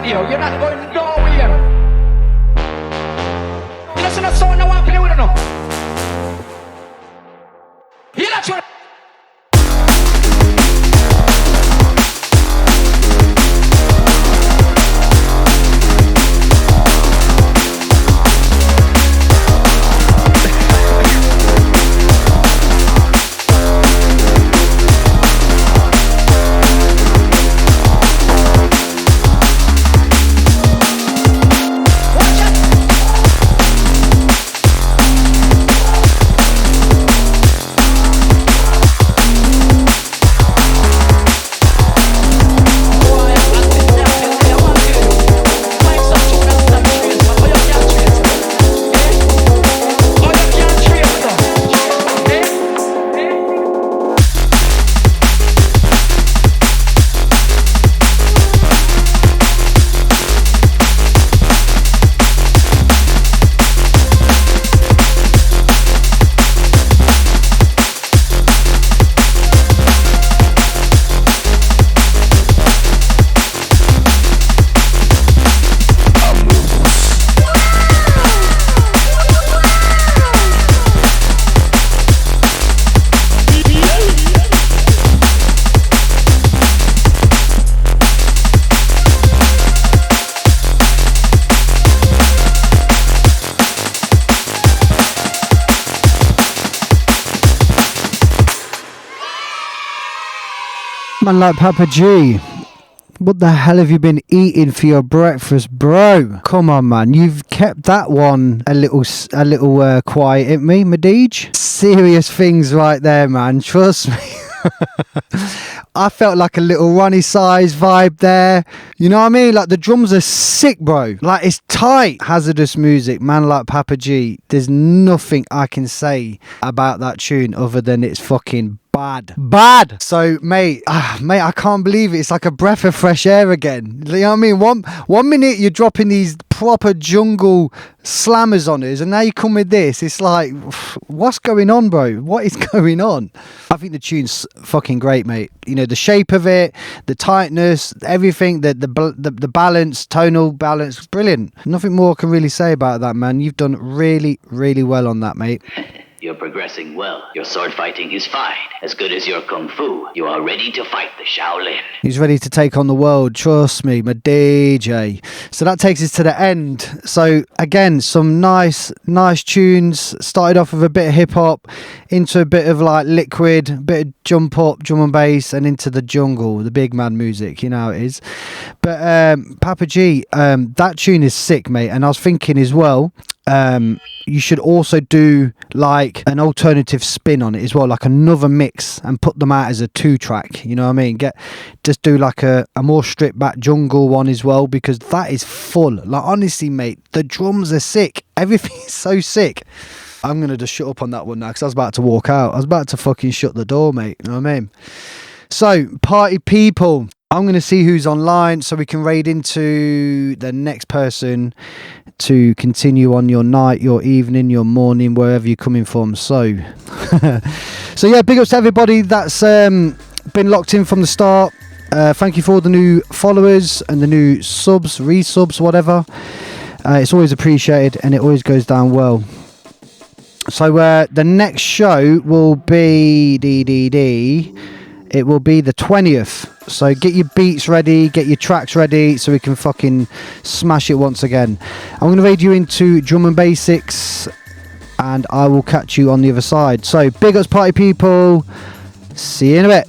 You're not going nowhere. You listen a sound I want to play with no. You not sure. Man like Papa G, what the hell have you been eating for your breakfast, bro? Come on, man, you've kept that one a little quiet, ain't me, Madij? Serious things right there, man. Trust me. I felt like a little Ronnie Size vibe there. You know what I mean? Like the drums are sick, bro. Like it's tight. Hazardous music, man like Papa G. There's nothing I can say about that tune other than it's fucking bad. So mate, I can't believe it. It's like a breath of fresh air again. You know what I mean? One minute you're dropping these proper jungle slammers on us, and now you come with this. It's like, what's going on, bro? What is going on? I think the tune's fucking great, mate. You know, the shape of it, the tightness, everything, the balance, tonal balance, brilliant. Nothing more I can really say about that, man. You've done really, really well on that, mate. You're progressing well. Your sword fighting is fine. As good as your kung fu. You are ready to fight the Shaolin. He's ready to take on the world. Trust me, my DJ. So that takes us to the end. So again, some nice tunes. Started off with a bit of hip hop, into a bit of like liquid, a bit of jump up, drum and bass, and into the jungle, the big man music. You know how it is. But Papa G, that tune is sick, mate. And I was thinking as well, you should also do like an alternative spin on it as well, like another mix, and put them out as a 2-track. You know what I mean? Just do like a more stripped back jungle one as well, because that is full. Like honestly, mate, the drums are sick. Everything is so sick. I'm gonna just shut up on that one now because I was about to walk out. I was about to fucking shut the door, mate. You know what I mean? So, party people, I'm going to see who's online so we can raid into the next person to continue on your night, your evening, your morning, wherever you're coming from. So yeah, big ups to everybody that's been locked in from the start. Thank you for all the new followers and the new subs, resubs, whatever. It's always appreciated and it always goes down well. So the next show will be it will be the 20th. So get your beats ready, get your tracks ready so we can fucking smash it once again. I'm going to raid you into Drum and Basics and I will catch you on the other side. So big ups party people. See you in a bit.